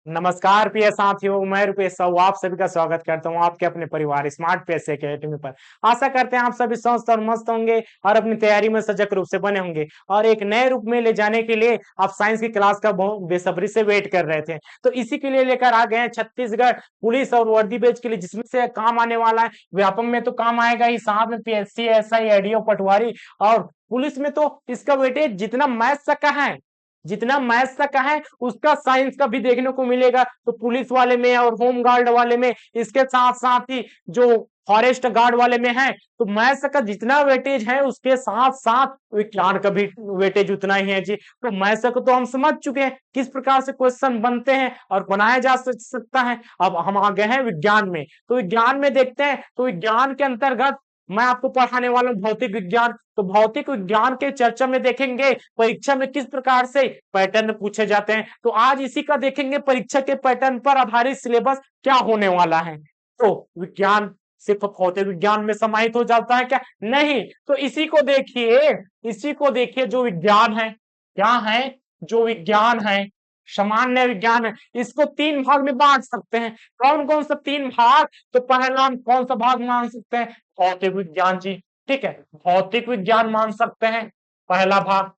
नमस्कार प्रिय साथियों, मैं रुपेश साहू आप सभी का स्वागत करता हूं आपके अपने परिवार स्मार्ट पैसे अकेडमी पर। आशा करते हैं आप सभी स्वस्थ और मस्त होंगे और अपनी तैयारी में सजग रूप से बने होंगे और एक नए रूप में ले जाने के लिए आप साइंस की क्लास का बहुत बेसब्री से वेट कर रहे थे। तो इसी के लिए लेकर आ गए हैं छत्तीसगढ़ पुलिस और वर्दी बैच के लिए, जिसमें से काम आने वाला है। व्यापम में तो काम आएगा ही, साथ में पीएससी, एसआई, एडीओ, पटवारी और पुलिस में तो इसका वेटेज जितना मैथ्स का है, जितना मैथ्स का है उसका साइंस का भी देखने को मिलेगा। तो पुलिस वाले में और होम गार्ड वाले में, इसके साथ साथ ही जो फॉरेस्ट गार्ड वाले में है, तो मैथ्स का जितना वेटेज है उसके साथ साथ विज्ञान का भी वेटेज उतना ही है जी। तो मैथ्स को तो हम समझ चुके हैं किस प्रकार से क्वेश्चन बनते हैं और बनाया जा सकता है। अब हम आ गए हैं विज्ञान में। तो विज्ञान में देखते हैं, तो विज्ञान के अंतर्गत मैं आपको पढ़ाने वाला हूं भौतिक विज्ञान। तो भौतिक विज्ञान के चर्चा में देखेंगे परीक्षा में किस प्रकार से पैटर्न पूछे जाते हैं। तो आज इसी का देखेंगे, परीक्षा के पैटर्न पर आधारित सिलेबस क्या होने वाला है। तो विज्ञान सिर्फ भौतिक विज्ञान में समाहित हो जाता है क्या? नहीं। तो इसी को देखिए, इसी को देखिए, जो विज्ञान है क्या है, जो विज्ञान है सामान्य विज्ञान है, इसको तीन भाग में बांट सकते हैं। कौन कौन सा तीन भाग? तो पहला हम कौन सा भाग मान सकते हैं? भौतिक विज्ञान जी। ठीक है, भौतिक विज्ञान मान सकते हैं पहला भाग।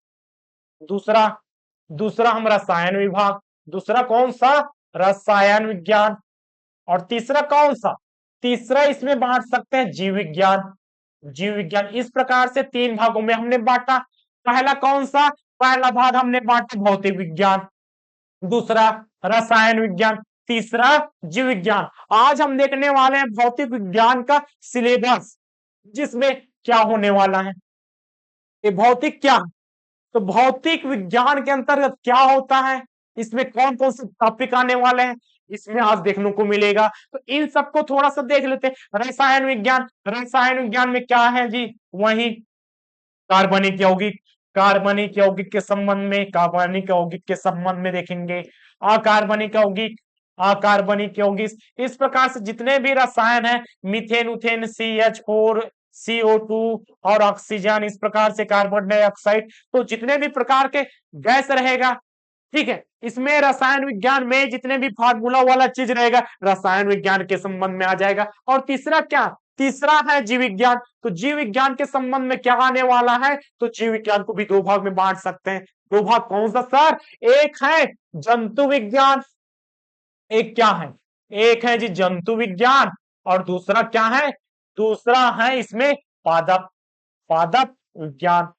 दूसरा दूसरा हम रसायन विभाग, दूसरा कौन सा? रसायन विज्ञान। और तीसरा कौन सा? तीसरा इसमें बांट सकते हैं जीव विज्ञान। जीव विज्ञान इस प्रकार से तीन भागों में हमने बांटा। पहला कौन सा? पहला भाग हमने बांटा भौतिक विज्ञान, दूसरा रसायन विज्ञान, तीसरा जीव विज्ञान। आज हम देखने वाले हैं भौतिक विज्ञान का सिलेबस, जिसमें क्या होने वाला है। ये भौतिक क्या? तो भौतिक विज्ञान के अंतर्गत क्या होता है, इसमें कौन कौन से टॉपिक आने वाले हैं, इसमें आज देखने को मिलेगा। तो इन सबको थोड़ा सा देख लेते हैं। रसायन विज्ञान, रसायन विज्ञान में क्या है जी? वही कार्बनिक यौगिक, कार्बनिक यौगिक के संबंध में, कार्बनिक यौगिक के संबंध में देखेंगे। अकार्बनिक यौगिक, अकार्बनिक यौगिक, इस प्रकार से जितने भी रसायन है, मीथेन, उथेन, CH4, CO2 और ऑक्सीजन, इस प्रकार से कार्बन डाइऑक्साइड, तो जितने भी प्रकार के गैस रहेगा, ठीक है, इसमें रसायन विज्ञान में जितने भी फार्मूला वाला चीज रहेगा रसायन विज्ञान के संबंध में आ जाएगा। और तीसरा क्या? तीसरा है जीव विज्ञान। तो जीव विज्ञान के संबंध में क्या आने वाला है? तो जीव विज्ञान को भी दो भाग में बांट सकते हैं। दो भाग कौन सा सर? एक है जंतु विज्ञान, एक क्या है? एक है जी जंतु विज्ञान, और दूसरा क्या है? दूसरा है इसमें पादप, पादप विज्ञान।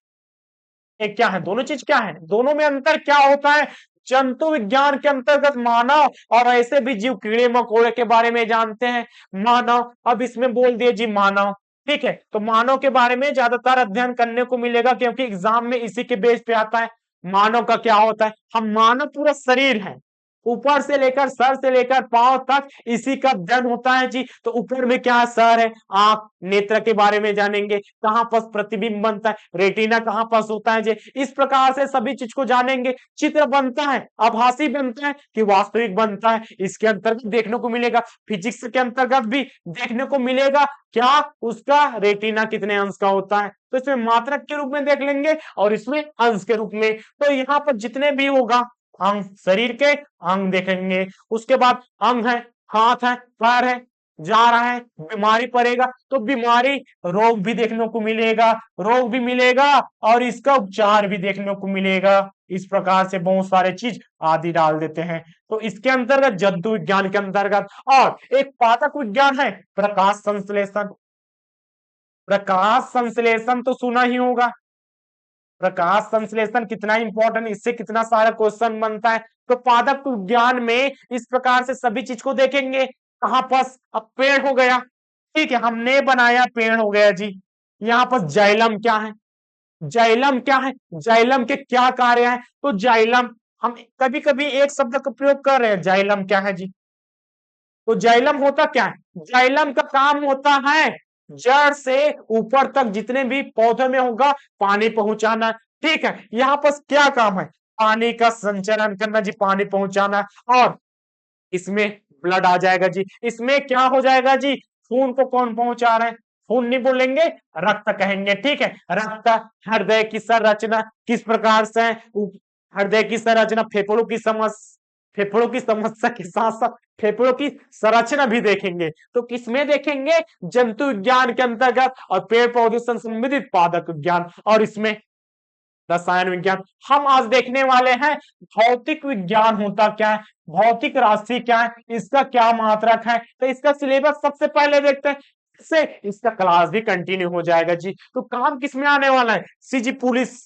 एक क्या है? दोनों चीज क्या है, दोनों में अंतर क्या होता है? जंतु विज्ञान के अंतर्गत मानव और ऐसे भी जीव, कीड़े मकोड़े के बारे में जानते हैं। मानव, अब इसमें बोल दिए जी मानव, ठीक है, तो मानव के बारे में ज्यादातर अध्ययन करने को मिलेगा, क्योंकि एग्जाम में इसी के बेस पे आता है। मानव का क्या होता है? हम मानव पूरा शरीर है, ऊपर से लेकर, सर से लेकर पांव तक इसी का अध्ययन होता है जी। तो ऊपर में क्या? सर है, आंख, नेत्र के बारे में जानेंगे, कहां पर प्रतिबिंब बनता है, रेटिना कहां पर होता है जी, इस प्रकार से सभी चीज को जानेंगे। चित्र बनता है, आभासी बनता है कि वास्तविक बनता है, इसके अंतर्गत देखने को मिलेगा। फिजिक्स के अंतर्गत भी देखने को मिलेगा क्या? उसका रेटिना कितने अंश का होता है, तो इसमें मात्रक के रूप में देख लेंगे और इसमें अंश के रूप में। तो यहाँ पर जितने भी होगा अंग, शरीर के अंग देखेंगे। उसके बाद अंग है, हाथ है, पैर है, जा रहा है, बीमारी पड़ेगा तो बीमारी, रोग भी देखने को मिलेगा, रोग भी मिलेगा और इसका उपचार भी देखने को मिलेगा। इस प्रकार से बहुत सारे चीज आदि डाल देते हैं। तो इसके अंतर्गत जंतु विज्ञान के अंतर्गत, और एक पादप विज्ञान है प्रकाश संश्लेषण। प्रकाश संश्लेषण तो सुना ही होगा। प्रकाश संश्लेषण कितना इंपॉर्टेंट, इससे कितना सारा क्वेश्चन बनता है। तो पादप विज्ञान में इस प्रकार से सभी चीज को देखेंगे। कहां पर? अब पेड़ हो गया, ठीक है, हमने बनाया पेड़ हो गया जी। यहाँ पर जाइलम क्या है? जाइलम क्या है? जाइलम के क्या कार्य है? तो जाइलम, हम कभी कभी एक शब्द का प्रयोग कर रहे हैं, जाइलम क्या है जी? तो जाइलम होता क्या है? जाइलम का काम होता है जड़ से ऊपर तक जितने भी पौधे में होगा पानी पहुंचाना। ठीक है, यहाँ पर क्या काम है? पानी का संचरण करना जी, पानी पहुंचाना। और इसमें ब्लड आ जाएगा जी। इसमें क्या हो जाएगा जी? खून को कौन पहुंचा रहे हैं? खून नहीं बोलेंगे, रक्त कहेंगे। ठीक है, रक्त, हृदय की संरचना किस प्रकार से है? हृदय की संरचना, फेफड़ों की समझ, फेफड़ों की समस्या के साथ साथ फेफड़ों की संरचना भी देखेंगे। तो किसमें देखेंगे? जंतु विज्ञान के अंतर्गत और पेड़ पौधे से संबंधित पादप विज्ञान, और इसमें रसायन विज्ञान। हम आज देखने वाले हैं भौतिक विज्ञान होता क्या है, भौतिक राशि क्या है, इसका क्या मात्रक है। तो इसका सिलेबस सबसे पहले देखते हैं, इससे इसका क्लास भी कंटिन्यू हो जाएगा जी। तो काम किसमें आने वाला है? सीजी पुलिस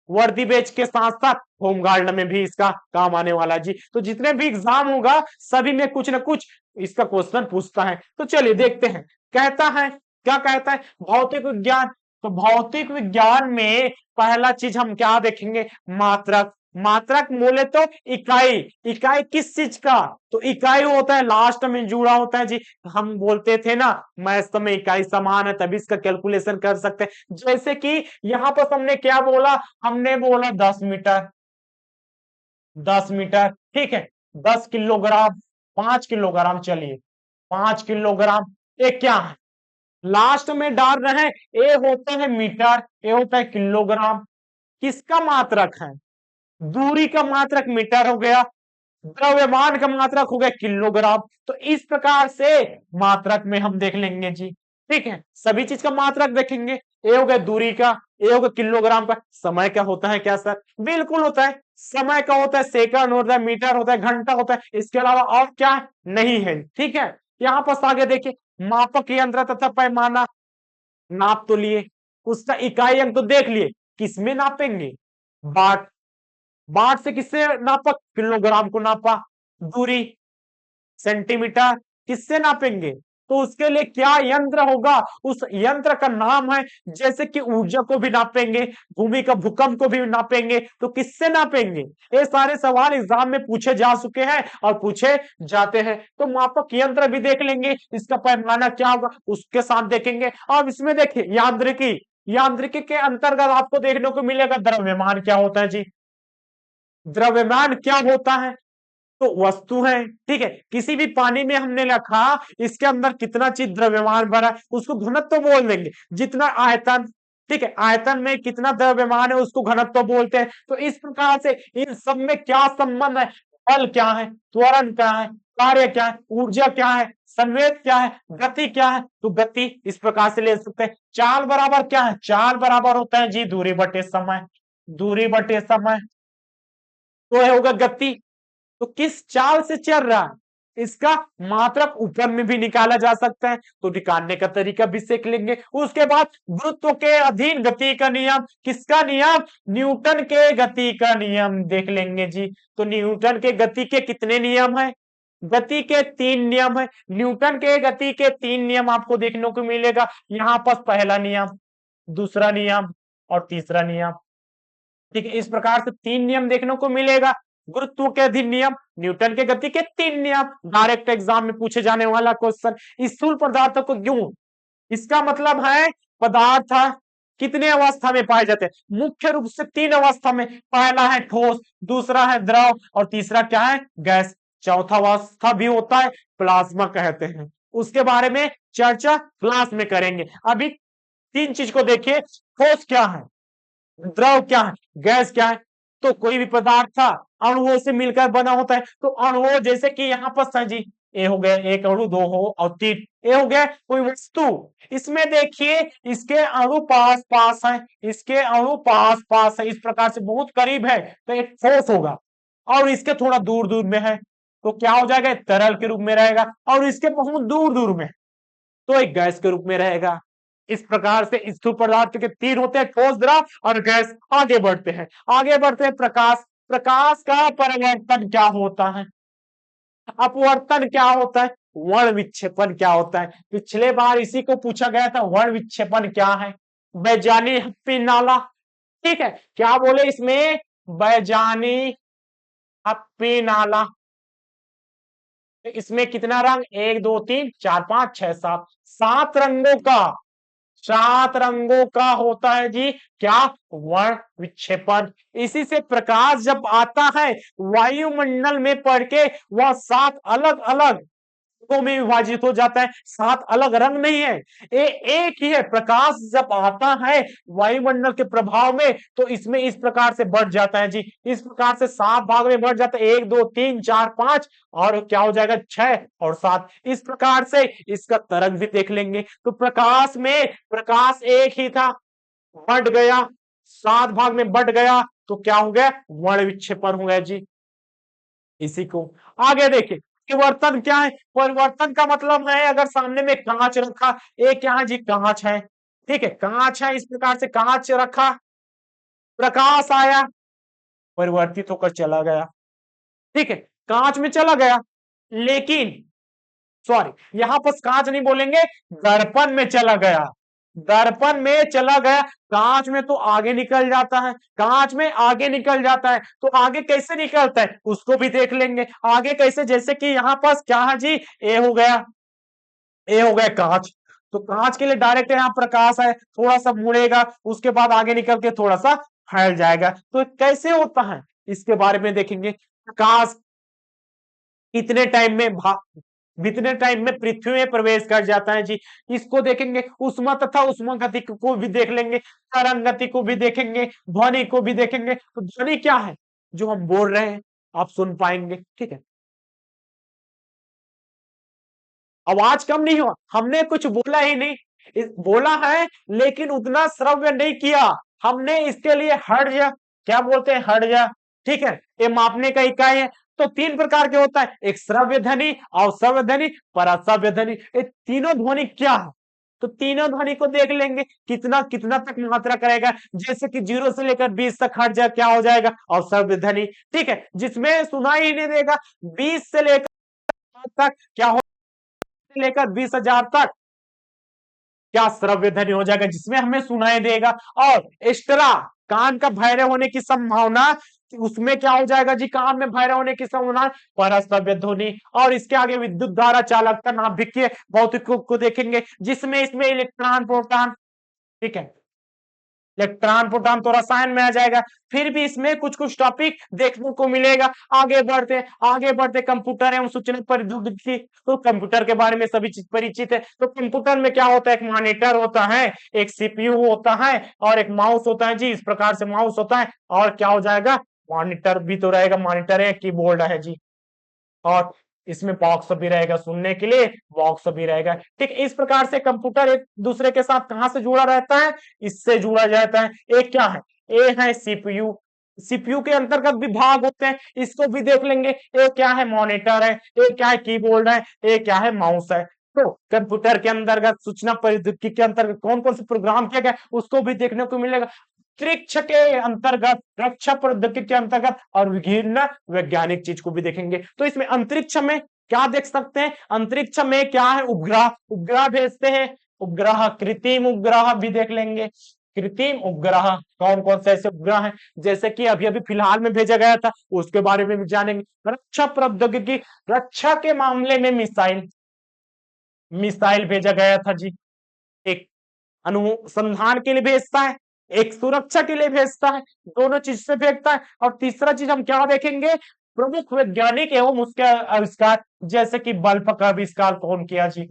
वर्दी बेच के साथ साथ होमगार्ड में भी इसका काम आने वाला है जी। तो जितने भी एग्जाम होगा सभी में कुछ ना कुछ इसका क्वेश्चन पूछता है। तो चलिए देखते हैं, कहता है, क्या कहता है? भौतिक विज्ञान। तो भौतिक विज्ञान में पहला चीज हम क्या देखेंगे? मात्रक। मात्रक बोले तो इकाई। इकाई किस चीज का? तो इकाई होता है लास्ट में जुड़ा होता है जी। हम बोलते थे ना मैथ में इकाई समान है तभी इसका कैलकुलेशन कर सकते हैं। जैसे कि यहां पर हमने क्या बोला? हमने बोला 10 मीटर। 10 मीटर, ठीक है। 10 किलोग्राम, 5 किलोग्राम, चलिए 5 किलोग्राम। ये क्या है? लास्ट में डाल रहे हैं, ए होता है मीटर, ए होता है किलोग्राम। किसका मात्रक है? दूरी का मात्रक मीटर हो गया, द्रव्यमान का मात्रक हो गया किलोग्राम। तो इस प्रकार से मात्रक में हम देख लेंगे जी, ठीक है। सभी चीज का मात्रक देखेंगे। ए हो गया दूरी का, ए हो गया किलोग्राम का। समय का होता है क्या सर? बिल्कुल होता है। समय का होता है सेकंड होता है, मीटर होता है, घंटा होता है, इसके अलावा और क्या नहीं है, ठीक है। यहाँ पर आगे देखिए, मापक यंत्र तथा पैमाना। नाप तो लिए, उसका इकाई अंक तो देख लिए, किसमें नापेंगे? बाट। बाट से किससे नापा? किलोग्राम को नापा। दूरी सेंटीमीटर, किससे नापेंगे? तो उसके लिए क्या यंत्र होगा? उस यंत्र का नाम है, जैसे कि ऊर्जा को भी नापेंगे, भूमि का भूकंप को भी नापेंगे, तो किससे नापेंगे? ये सारे सवाल एग्जाम में पूछे जा चुके हैं और पूछे जाते हैं। तो मापक यंत्र भी देख लेंगे, इसका पैमाना क्या होगा उसके साथ देखेंगे। अब इसमें देखिए यांत्रिकी। यांत्रिकी के अंतर्गत आपको देखने को मिलेगा द्रव्यमान क्या होता है जी। द्रव्यमान क्या होता है? तो वस्तु है, ठीक है। किसी भी पानी में हमने रखा, इसके अंदर कितना चीज द्रव्यमान भरा है उसको घनत्व तो बोल देंगे। जितना आयतन, ठीक है, आयतन में कितना द्रव्यमान है उसको घनत्व तो बोलते हैं। तो इस प्रकार से इन सब में क्या संबंध है? बल क्या है, त्वरण क्या है, कार्य क्या है, ऊर्जा क्या है, संवेग क्या है, गति क्या है। तो गति इस प्रकार से ले सकते हैं। चाल बराबर क्या है? चाल बराबर होता है जी दूरी बटे समय। दूरी बटे समय तो है होगा गति। तो किस चाल से चल रहा है इसका मात्रक ऊपर में भी निकाला जा सकता है, तो निकालने का तरीका भी सीख लेंगे। उसके बाद गुरुत्व के अधीन गति का नियम। किसका नियम? न्यूटन के गति का नियम देख लेंगे जी। तो न्यूटन के गति के कितने नियम है? गति के 3 नियम है। न्यूटन के गति के 3 नियम आपको देखने को मिलेगा। यहाँ पर पहला नियम, दूसरा नियम और तीसरा नियम, ठीक है। इस प्रकार से 3 नियम देखने को मिलेगा। गुरुत्व के अधीन नियम, न्यूटन के गति के 3 नियम, डायरेक्ट एग्जाम में पूछे जाने वाला क्वेश्चन। स्थूल पदार्थों को क्यों? इसका मतलब है पदार्थ कितने अवस्था में पाए जाते हैं? मुख्य रूप से 3 अवस्था में। पहला है ठोस, दूसरा है द्रव और तीसरा क्या है? गैस। चौथा अवस्था भी होता है प्लाज्मा कहते हैं। उसके बारे में चर्चा क्लास में करेंगे। अभी 3 चीज को देखिए, ठोस क्या है, द्रव क्या है, गैस क्या है। तो कोई भी पदार्थ था अणुओं से मिलकर बना होता है। तो अणुओं जैसे कि यहाँ पर जी ए हो गया, एक अणु, दो हो और तीन, ए हो गया कोई वस्तु। इसमें देखिए इसके अणु पास पास है, इसके अणु पास पास है, इस प्रकार से बहुत करीब है तो एक ठोस होगा। और इसके थोड़ा दूर दूर में है तो क्या हो जाएगा? तरल के रूप में रहेगा। और इसके बहुत दूर दूर में तो एक गैस के रूप में रहेगा। इस प्रकार से स्थूल पदार्थ के 3 होते हैं, ठोस, द्रव और गैस। आगे बढ़ते हैं, आगे बढ़ते हैं। प्रकाश। प्रकाश का परिवर्तन क्या होता है? अपवर्तन क्या होता है? वर्ण विक्षेपण क्या होता है? पिछले बार इसी को पूछा गया था, वर्ण विक्षेपण क्या है? वैज्ञानिक हप्पी नाला, ठीक है। क्या बोले इसमें? वैज्ञानिक हप्पी नाला। इसमें कितना रंग? 1 2 3 4 5 6 7, 7 रंगों का, 7 रंगों का होता है जी क्या? वर्ण विक्षेपण। इसी से प्रकाश जब आता है वायुमंडल में पड़ के वह 7 अलग अलग में विभाजित हो जाता है, 7 अलग रंग नहीं है, एक ही है। प्रकाश जब आता है वायुमंडल के प्रभाव में तो इसमें इस प्रकार से बढ़ जाता है जी, इस प्रकार से 7 भाग में बढ़ जाता है, 1 2 3 4 5 और क्या हो जाएगा 6 और 7। इस प्रकार से इसका तरंग भी देख लेंगे। तो प्रकाश में प्रकाश एक ही था, बढ़ गया, 7 भाग में बढ़ गया तो क्या हो गया, वर्ण विक्षेपण हो गया जी। इसी को आगे देखिए, परिवर्तन क्या है? परिवर्तन का मतलब है अगर सामने में कांच रखा, एक यहाँ जी कांच है, ठीक है, कांच है, इस प्रकार से कांच रखा, प्रकाश आया, परिवर्तित होकर चला गया, ठीक है, कांच में चला गया, लेकिन सॉरी यहां पर कांच नहीं बोलेंगे, दर्पण में चला गया, दर्पण में चला गया। कांच में तो आगे निकल जाता है, कांच में आगे निकल जाता है, तो आगे कैसे निकलता है उसको भी देख लेंगे। आगे कैसे, जैसे कि यहां पास क्या है जी, ए हो गया, ए हो गया कांच, तो कांच के लिए डायरेक्ट यहाँ प्रकाश है, थोड़ा सा मुड़ेगा, उसके बाद आगे निकल के थोड़ा सा फैल जाएगा। तो कैसे होता है इसके बारे में देखेंगे। प्रकाश कितने टाइम में कितने टाइम में पृथ्वी में प्रवेश कर जाता है जी, इसको देखेंगे। उष्मा तथा उष्मा गति को भी देख लेंगे, तरंग गति को भी देखेंगे, ध्वनि को भी देखेंगे। तो ध्वनि क्या है, जो हम बोल रहे हैं आप सुन पाएंगे, ठीक है। आवाज कम नहीं हुआ, हमने कुछ बोला ही नहीं, बोला है लेकिन उतना श्रव्य नहीं किया हमने, इसके लिए हर्ट्ज, क्या बोलते हैं हर्ट्ज, ठीक है, ये मापने का इकाई है। तो 3 प्रकार के होता है, एक श्रव्य ध्वनि, अश्रव्य ध्वनि, पराश्रव्य ध्वनि। ये तीनों ध्वनि क्या है, तो तीनों ध्वनि को देख लेंगे, कितना कितना तक मात्रा करेगा। जैसे कि 0 से लेकर 20 तक हर्ट्ज क्या हो जाएगा, अश्रव्य ध्वनि, ठीक है, जिसमें सुनाई ही नहीं देगा। 20 से लेकर तक क्या हो, लेकर 20,000 तक क्या श्रव्य ध्वनि हो जाएगा, जिसमें हमें सुनाई देगा। और एक्स्ट्रा कान का बहरे होने की संभावना, उसमें क्या हो जाएगा जी, कान में बहरे होने की संभावना, परश्रव्य ध्वनि। और इसके आगे विद्युत धारा चालकता नाभिकीय भौतिक को देखेंगे, जिसमें इसमें इलेक्ट्रॉन प्रोटॉन, ठीक है, इलेक्ट्रॉन प्रोटॉन तो रसायन में आ जाएगा। फिर भी इसमें कुछ कुछ टॉपिक देखने को मिलेगा। आगे बढ़ते कंप्यूटर एवं सूचना प्रौद्योगिकी, तो कंप्यूटर के बारे में सभी चीज परिचित है। तो कंप्यूटर में क्या होता है, एक मॉनिटर होता है, एक सीपीयू होता है और एक माउस होता है जी, इस प्रकार से माउस होता है। और क्या हो जाएगा, मॉनिटर भी तो रहेगा, मॉनिटर है, कीबोर्ड है जी। और इसमें बॉक्स भी रहेगा, सुनने के लिए बॉक्स भी रहेगा, ठीक। इस प्रकार से कंप्यूटर एक दूसरे के साथ कहां से जुड़ा रहता है, इससे जुड़ा जाता है। एक क्या है, ए है सीपीयू, सीपीयू के अंतर्गत भी भाग होते हैं, इसको भी देख लेंगे। ए क्या है, मॉनिटर है, ए क्या है, कीबोर्ड है, ए क्या है, माउस है। तो कंप्यूटर के अंतर्गत सूचना प्रौद्योगिकी के अंतर्गत कौन कौन से प्रोग्राम किया गया उसको भी देखने को मिलेगा। अंतरिक्ष के अंतर्गत, रक्षा प्रौद्योगिकी के अंतर्गत और विभिन्न वैज्ञानिक चीज को भी देखेंगे। तो इसमें अंतरिक्ष में क्या देख सकते हैं, अंतरिक्ष में क्या है, उपग्रह, उपग्रह भेजते हैं, उपग्रह, कृत्रिम उपग्रह भी देख लेंगे। कृत्रिम उपग्रह कौन कौन से ऐसे उपग्रह हैं, जैसे कि अभी अभी फिलहाल में भेजा गया था, उसके बारे में भी जानेंगे। रक्षा प्रौद्योगिकी, रक्षा के मामले में मिसाइल, मिसाइल भेजा गया था जी, एक अनुसंधान के लिए भेजता है, एक सुरक्षा के लिए भेजता है, दोनों चीज से भेजता है। और तीसरा चीज हम क्या देखेंगे, प्रमुख वैज्ञानिक एवं उसके आविष्कार, जैसे कि बल्ब का आविष्कार कौन किया जी,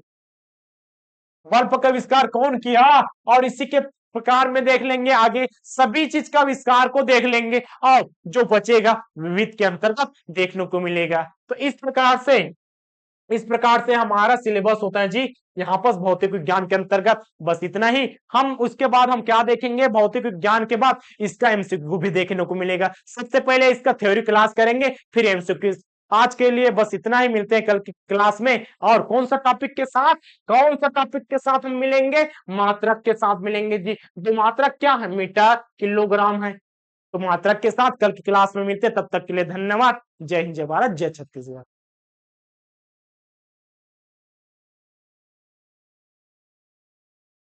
बल्ब का आविष्कार कौन किया। और इसी के प्रकार में देख लेंगे, आगे सभी चीज का आविष्कार को देख लेंगे और जो बचेगा विविध के अंतर्गत देखने को मिलेगा। तो इस प्रकार से हमारा सिलेबस होता है जी, यहाँ पर भौतिक विज्ञान के अंतर्गत बस इतना ही। हम उसके बाद हम क्या देखेंगे, भौतिक विज्ञान के बाद इसका एमसीक्यू भी देखने को मिलेगा। सबसे पहले इसका थ्योरी क्लास करेंगे, फिर एमसीक्यू। आज के लिए बस इतना ही, मिलते हैं कल की क्लास में। और कौन सा टॉपिक के साथ, कौन सा टॉपिक के साथ हम मिलेंगे, मात्रक के साथ मिलेंगे जी। जो मात्रक क्या है, मीटर किलोग्राम है। तो मात्रक के साथ कल की क्लास में मिलते हैं, तब तक के लिए धन्यवाद। जय हिंद, जय भारत, जय छत्तीसगढ़।